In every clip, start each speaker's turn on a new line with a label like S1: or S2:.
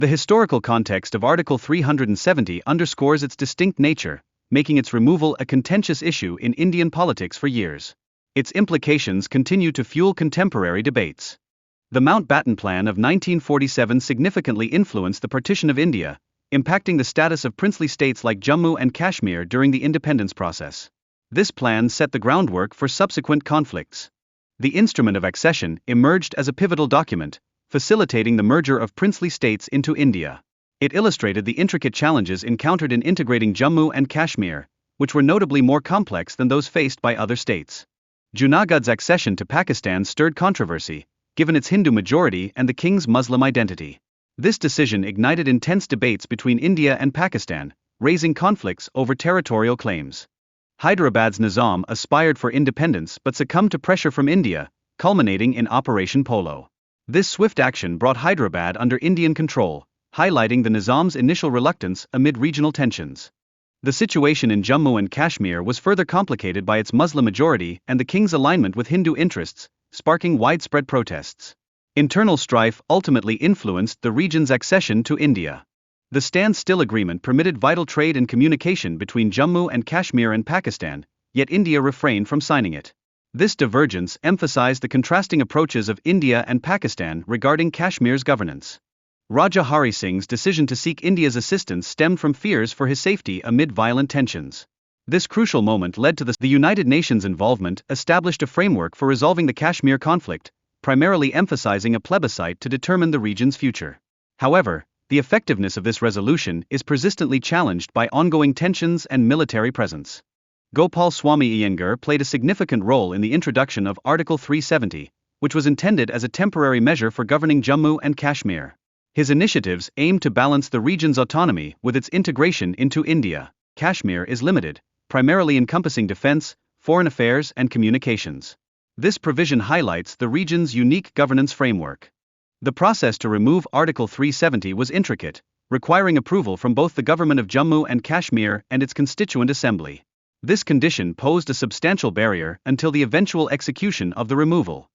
S1: The historical context of Article 370 underscores its distinct nature, making its removal a contentious issue in Indian politics for years. Its implications continue to fuel contemporary debates. The Mountbatten Plan of 1947 significantly influenced the partition of India, impacting the status of princely states like Jammu and Kashmir during the independence process. This plan set the groundwork for subsequent conflicts. The Instrument of Accession emerged as a pivotal document, facilitating the merger of princely states into India. It illustrated the intricate challenges encountered in integrating Jammu and Kashmir, which were notably more complex than those faced by other states. Junagadh's accession to Pakistan stirred controversy, given its Hindu majority and the king's Muslim identity. This decision ignited intense debates between India and Pakistan, raising conflicts over territorial claims. Hyderabad's Nizam aspired for independence but succumbed to pressure from India, culminating in Operation Polo. This swift action brought Hyderabad under Indian control, highlighting the Nizam's initial reluctance amid regional tensions. The situation in Jammu and Kashmir was further complicated by its Muslim majority and the king's alignment with Hindu interests, sparking widespread protests. Internal strife ultimately influenced the region's accession to India. The Stand-Still Agreement permitted vital trade and communication between Jammu and Kashmir and Pakistan, yet India refrained from signing it. This divergence emphasized the contrasting approaches of India and Pakistan regarding Kashmir's governance. Raja Hari Singh's decision to seek India's assistance stemmed from fears for his safety amid violent tensions. This crucial moment led to the United Nations' involvement, established a framework for resolving the Kashmir conflict, primarily emphasizing a plebiscite to determine the region's future. However, the effectiveness of this resolution is persistently challenged by ongoing tensions and military presence. Gopal Swami Iyengar played a significant role in the introduction of Article 370, which was intended as a temporary measure for governing Jammu and Kashmir. His initiatives aimed to balance the region's autonomy with its integration into India. Kashmir is limited, primarily encompassing defense, foreign affairs, and communications. This provision highlights the region's unique governance framework. The process to remove Article 370 was intricate, requiring approval from both the government of Jammu and Kashmir and its constituent assembly. This condition posed a substantial barrier until the eventual execution of the removal.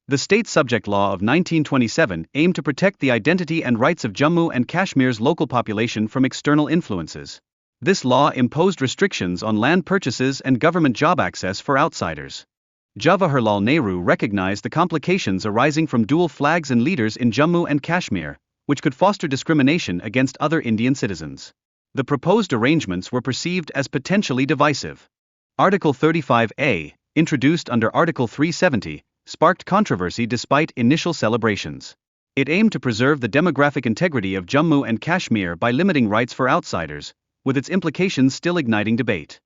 S1: The State Subject Law of 1927 aimed to protect the identity and rights of Jammu and Kashmir's local population from external influences. This law imposed restrictions on land purchases and government job access for outsiders. Jawaharlal Nehru recognized the complications arising from dual flags and leaders in Jammu and Kashmir, which could foster discrimination against other Indian citizens. The proposed arrangements were perceived as potentially divisive. Article 35A, introduced under Article 370, sparked controversy despite initial celebrations. It aimed to preserve the demographic integrity of Jammu and Kashmir by limiting rights for outsiders, with its implications still igniting debate.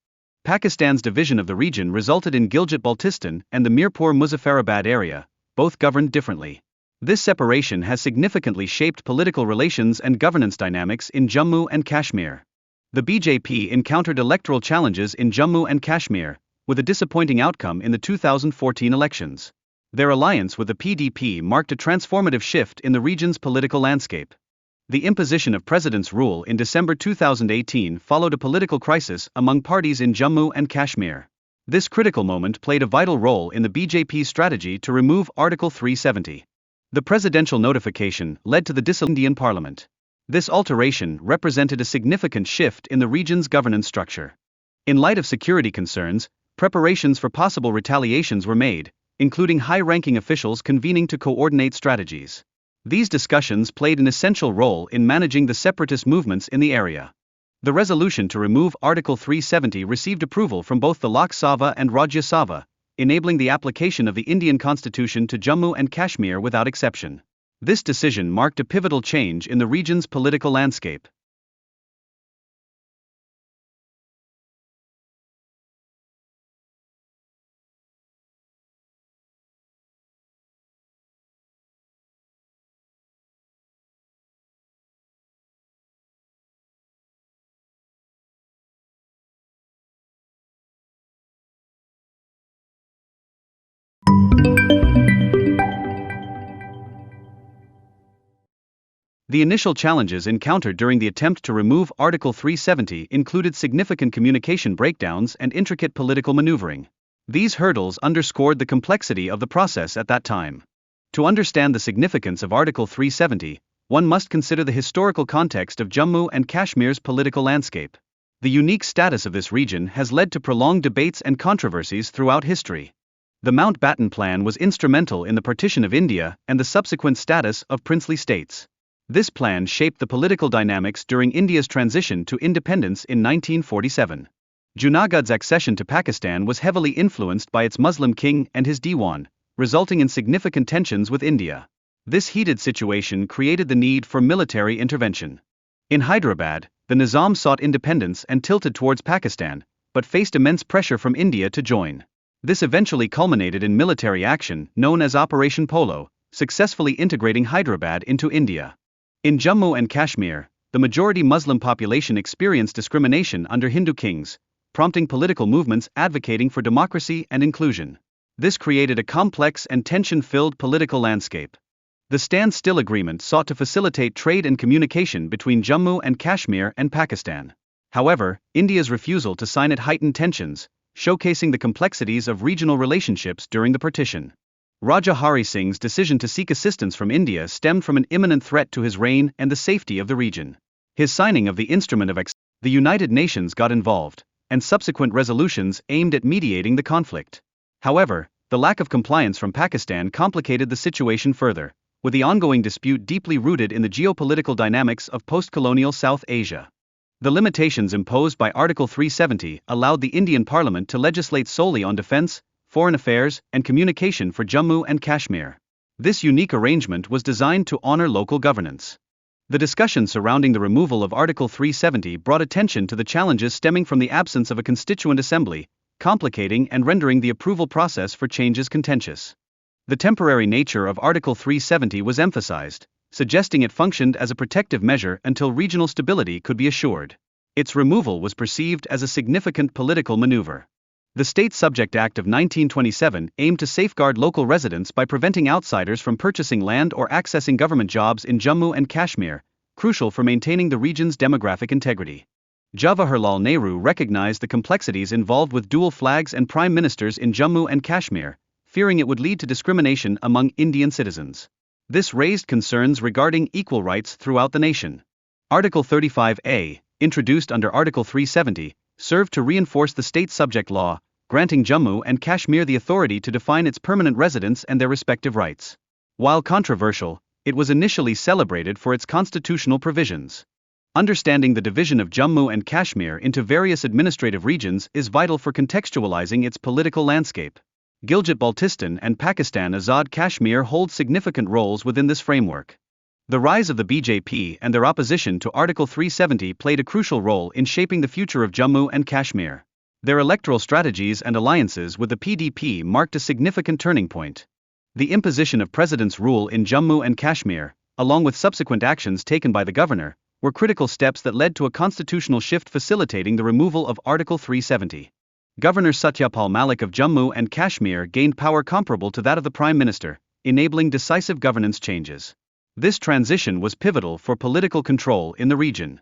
S1: Pakistan's division of the region resulted in Gilgit-Baltistan and the Mirpur-Muzaffarabad area, both governed differently. This separation has significantly shaped political relations and governance dynamics in Jammu and Kashmir. The BJP encountered electoral challenges in Jammu and Kashmir, with a disappointing outcome in the 2014 elections. Their alliance with the PDP marked a transformative shift in the region's political landscape. The imposition of President's rule in December 2018 followed a political crisis among parties in Jammu and Kashmir. This critical moment played a vital role in the BJP's strategy to remove Article 370. The presidential notification led to the dissolution of the Indian Parliament. This alteration represented a significant shift in the region's governance structure. In light of security concerns, preparations for possible retaliations were made, including high-ranking officials convening to coordinate strategies. These discussions played an essential role in managing the separatist movements in the area. The resolution to remove Article 370 received approval from both the Lok Sabha and Rajya Sabha, enabling the application of the Indian Constitution to Jammu and Kashmir without exception. This decision marked a pivotal change in the region's political landscape. The initial challenges encountered during the attempt to remove Article 370 included significant communication breakdowns and intricate political maneuvering. These hurdles underscored the complexity of the process at that time. To understand the significance of Article 370, one must consider the historical context of Jammu and Kashmir's political landscape. The unique status of this region has led to prolonged debates and controversies throughout history. The Mountbatten Plan was instrumental in the partition of India and the subsequent status of princely states. This plan shaped the political dynamics during India's transition to independence in 1947. Junagadh's accession to Pakistan was heavily influenced by its Muslim king and his Diwan, resulting in significant tensions with India. This heated situation created the need for military intervention. In Hyderabad, the Nizam sought independence and tilted towards Pakistan, but faced immense pressure from India to join. This eventually culminated in military action known as Operation Polo, successfully integrating Hyderabad into India. In Jammu and Kashmir, the majority Muslim population experienced discrimination under Hindu kings, prompting political movements advocating for democracy and inclusion. This created a complex and tension-filled political landscape. The Stand Still Agreement sought to facilitate trade and communication between Jammu and Kashmir and Pakistan. However, India's refusal to sign it heightened tensions, showcasing the complexities of regional relationships during the partition. Raja Hari Singh's decision to seek assistance from India stemmed from an imminent threat to his reign and the safety of the region. His signing of the Instrument of the United Nations got involved, and subsequent resolutions aimed at mediating the conflict. However, the lack of compliance from Pakistan complicated the situation further, with the ongoing dispute deeply rooted in the geopolitical dynamics of post-colonial South Asia. The limitations imposed by Article 370 allowed the Indian Parliament to legislate solely on defence, foreign affairs, and communication for Jammu and Kashmir. This unique arrangement was designed to honor local governance. The discussion surrounding the removal of Article 370 brought attention to the challenges stemming from the absence of a constituent assembly, complicating and rendering the approval process for changes contentious. The temporary nature of Article 370 was emphasized, suggesting it functioned as a protective measure until regional stability could be assured. Its removal was perceived as a significant political maneuver. The State Subject Act of 1927 aimed to safeguard local residents by preventing outsiders from purchasing land or accessing government jobs in Jammu and Kashmir, crucial for maintaining the region's demographic integrity. Jawaharlal Nehru recognized the complexities involved with dual flags and prime ministers in Jammu and Kashmir, fearing it would lead to discrimination among Indian citizens. This raised concerns regarding equal rights throughout the nation. Article 35A, introduced under Article 370, served to reinforce the state subject law, granting Jammu and Kashmir the authority to define its permanent residents and their respective rights. While controversial, it was initially celebrated for its constitutional provisions. Understanding the division of Jammu and Kashmir into various administrative regions is vital for contextualizing its political landscape. Gilgit-Baltistan and Pakistan Azad Kashmir hold significant roles within this framework. The rise of the BJP and their opposition to Article 370 played a crucial role in shaping the future of Jammu and Kashmir. Their electoral strategies and alliances with the PDP marked a significant turning point. The imposition of President's rule in Jammu and Kashmir, along with subsequent actions taken by the governor, were critical steps that led to a constitutional shift facilitating the removal of Article 370. Governor Satyapal Malik of Jammu and Kashmir gained power comparable to that of the Prime Minister, enabling decisive governance changes. This transition was pivotal for political control in the region.